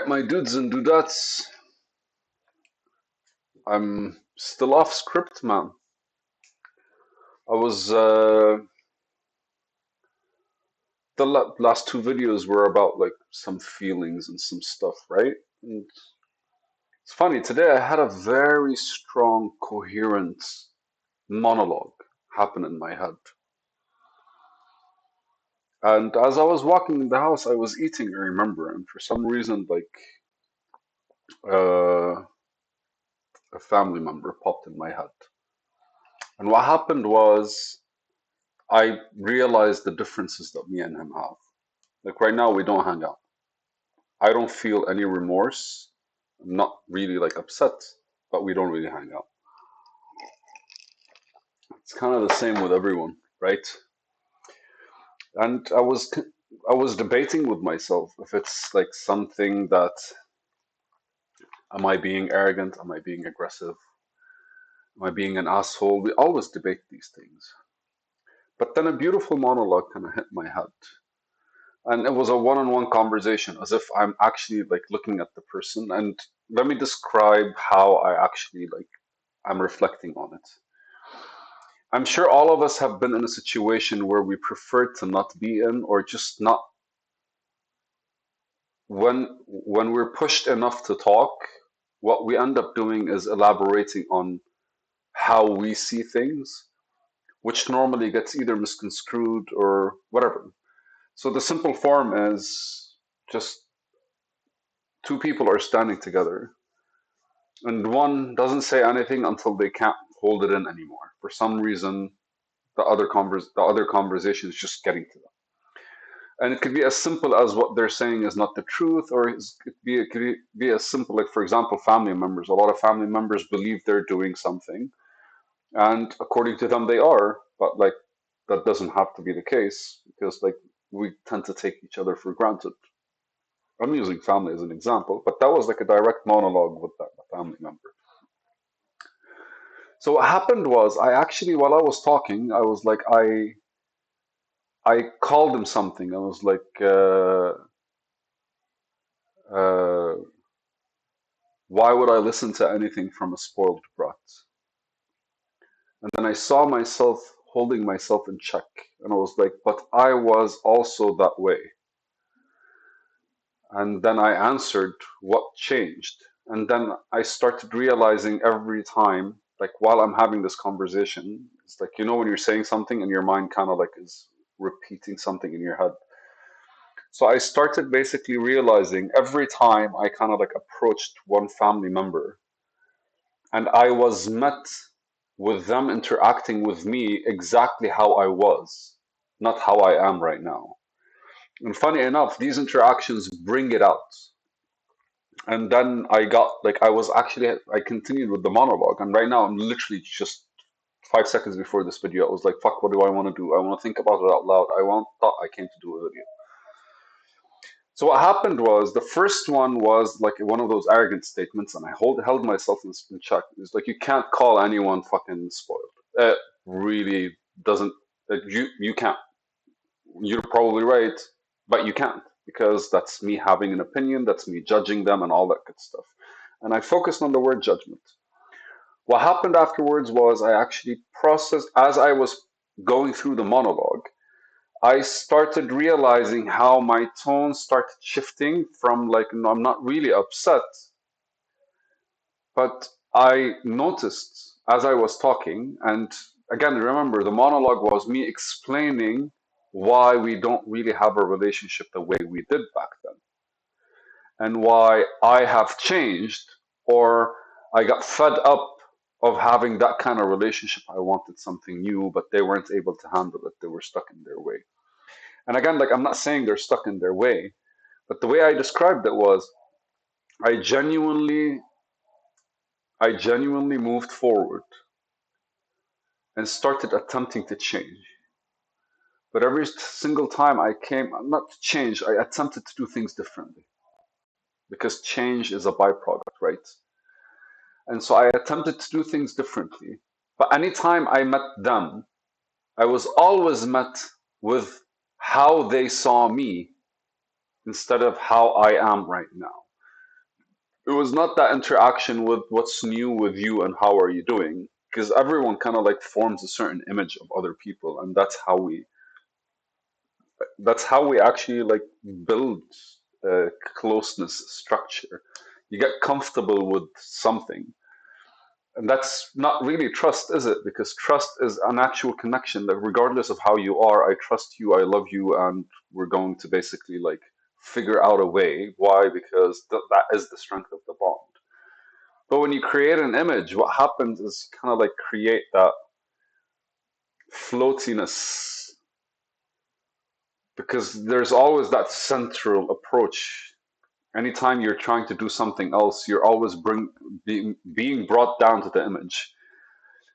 my dudes and dudettes. I'm still off script, man. I was last two videos were about like some feelings and some stuff, right? And it's funny, today I had a very strong, coherent monologue happen in my head. And as I was walking in the house, I was eating, I remember, and for some reason, like uh, a family member popped in my head. And what happened was I realized the differences that me and him have. Like right now, we don't hang out. I don't feel any remorse. I'm not really like upset, but we don't really hang out. It's kind of the same with everyone, right? And I was debating with myself if it's like something that am I being arrogant? Am I being aggressive? Am I being an asshole? We always debate these things. But then a beautiful monologue kind of hit my head. And it was a one-on-one conversation, as if I'm actually like looking at the person. And let me describe how I actually like I'm reflecting on it. I'm sure all of us have been in a situation where we prefer to not be in, or just not when we're pushed enough to talk, what we end up doing is elaborating on how we see things, which normally gets either misconstrued or whatever. So the simple form is just two people are standing together and one doesn't say anything until they can't hold it in anymore. For some reason, the other conversation is just getting to them. And it could be as simple as what they're saying is not the truth, or it could be as simple, like for example, family members. A lot of family members believe they're doing something, and according to them, they are. But like that doesn't have to be the case because like we tend to take each other for granted. I'm using family as an example, but that was like a direct monologue with that family member. So what happened was I actually, while I was talking, I was like, I called him something. I was like, uh, why would I listen to anything from a spoiled brat? And then I saw myself holding myself in check, and I was like, but I was also that way. And then I answered, what changed? And then I started realizing every time, like while I'm having this conversation, it's like, when you're saying something and your mind kind of like is repeating something in your head. So I started basically realizing every time I kind of like approached one family member and I was met with them interacting with me exactly how I was, not how I am right now. And funny enough, these interactions bring it out. And then I got like I continued with the monologue, and right now I'm literally just 5 seconds before this video. I was like, "Fuck, what do I want to do? I want to think about it out loud. Thought I came to do a video." So what happened was the first one was like one of those arrogant statements, and I held myself in check. It's like you can't call anyone fucking spoiled. It really doesn't. You can't. You're probably right, but you can't because that's me having an opinion. That's me judging them and all that good stuff. And I focused on the word judgment. What happened afterwards was I actually processed as I was going through the monologue. I started realizing how my tone started shifting from like, no, I'm not really upset, but I noticed as I was talking, and again, remember the monologue was me explaining why we don't really have a relationship the way we did back then, and why I have changed, or I got fed up of having that kind of relationship. I wanted something new, but they weren't able to handle it. They were stuck in their way. And again, like I'm not saying they're stuck in their way, but the way I described it was I genuinely I genuinely moved forward and started attempting to change. But every single time I came, not to change, I attempted to do things differently because change is a byproduct, right? And so I attempted to do things differently. But anytime I met them, I was always met with how they saw me instead of how I am right now. it was not that interaction with what's new with you and how are you doing, because everyone kind of like forms a certain image of other people, and that's how we actually like build closeness structure. You get comfortable with something, and that's not really trust, is it? Because trust is an actual connection that regardless of how you are, I trust you, I love you, and we're going to basically like figure out a way. Why? Because that is the strength of the bond. But when you create an image, what happens is kind of like create that floatiness, because there's always that central approach. Anytime you're trying to do something else, you're always being brought down to the image.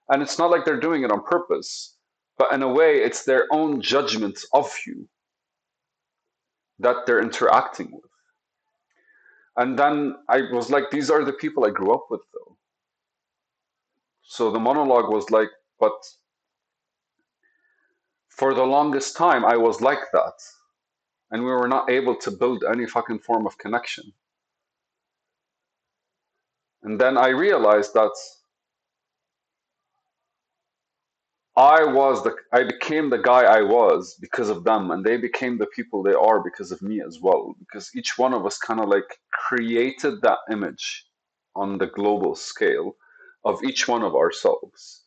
And it's not like they're doing it on purpose, but in a way, it's their own judgment of you that they're interacting with. And then I was like, these are the people I grew up with, though. So the monologue was like, but for the longest time, I was like that. And we were not able to build any fucking form of connection. And then I realized that I became the guy I was because of them, and they became the people they are because of me as well. Because each one of us kind of like created that image on the global scale of each one of ourselves.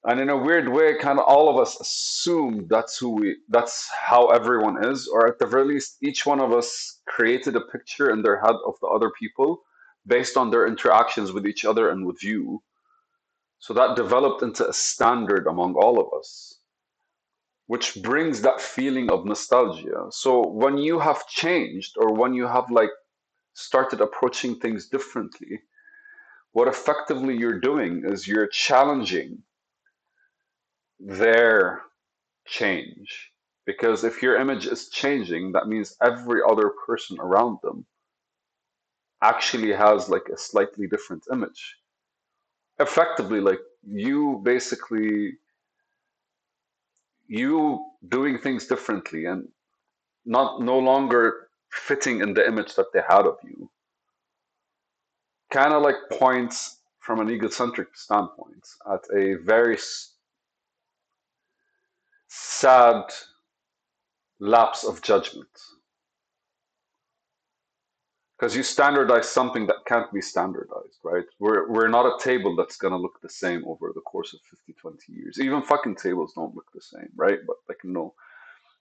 And in a weird way, kind of all of us assumed that's how everyone is, or at the very least, each one of us created a picture in their head of the other people based on their interactions with each other and with you. So that developed into a standard among all of us, which brings that feeling of nostalgia. So when you have changed, or when you have like started approaching things differently, what effectively you're doing is you're challenging their change. Because if your image is changing, that means every other person around them actually has like a slightly different image. Effectively, like you doing things differently and not no longer fitting in the image that they had of you, kind of like points from an egocentric standpoint at a very sad lapse of judgment, because you standardize something that can't be standardized, right? We're not a table that's going to look the same over the course of 50, 20 years. Even fucking tables don't look the same, right? But like, no,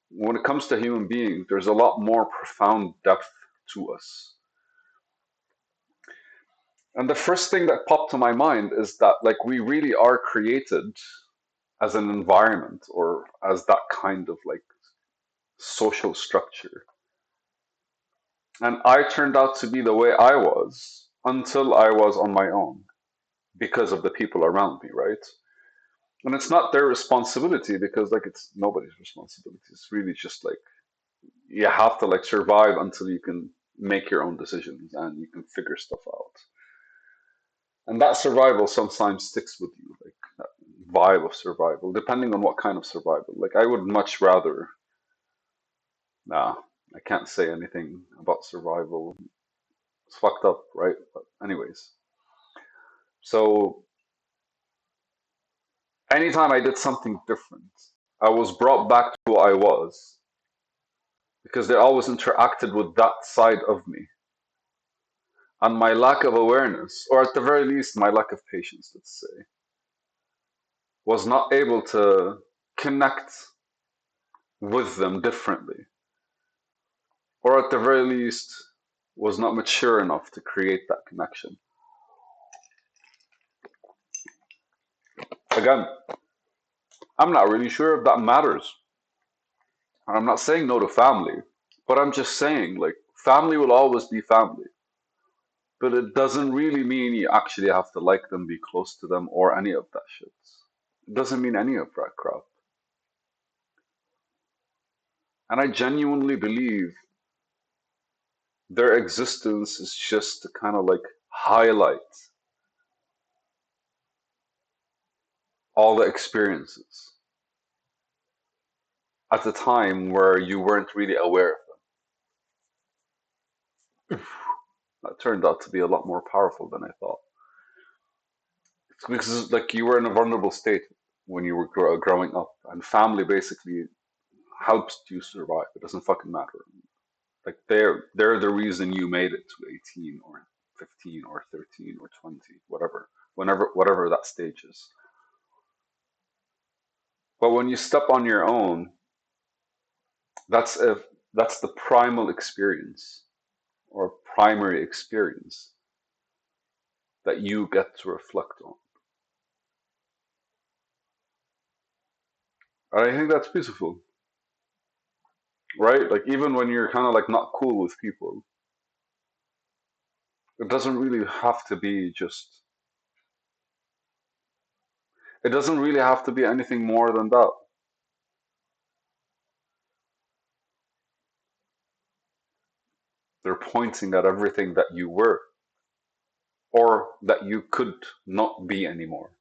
when it comes to human beings, there's a lot more profound depth to us. And the first thing that popped to my mind is that like we really are created as an environment, or as that kind of like social structure. And I turned out to be the way I was until I was on my own because of the people around me, right? And it's not their responsibility, because like it's nobody's responsibility. It's really just like you have to like survive until you can make your own decisions and you can figure stuff out. And that survival sometimes sticks with you, like that vibe of survival, depending on what kind of survival. Like I would much rather, nah, I can't say anything about survival. It's fucked up, right? But anyways, so anytime I did something different, I was brought back to who I was, because they always interacted with that side of me. And my lack of awareness, or at the very least, my lack of patience, let's say, was not able to connect with them differently, or at the very least, was not mature enough to create that connection. Again, I'm not really sure if that matters. I'm not saying no to family, but I'm just saying, like, family will always be family. But it doesn't really mean you actually have to like them, be close to them, or any of that shit. It doesn't mean any of that crap. And I genuinely believe their existence is just to kind of like highlight all the experiences at the time where you weren't really aware of them. That turned out to be a lot more powerful than I thought. It's because like you were in a vulnerable state when you were growing up, and family basically helps you survive. It doesn't fucking matter. Like they're the reason you made it to 18 or 15 or 13 or 20, whatever, whatever that stage is. But when you step on your own, that's a that's the primal experience or primary experience that you get to reflect on. And I think that's beautiful, right? Like even when you're kind of like not cool with people, it doesn't really have to be just it doesn't really have to be anything more than that. They're pointing at everything that you were or that you could not be anymore.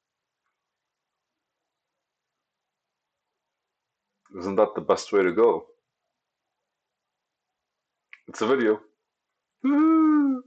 Isn't that the best way to go? It's a video. Woo!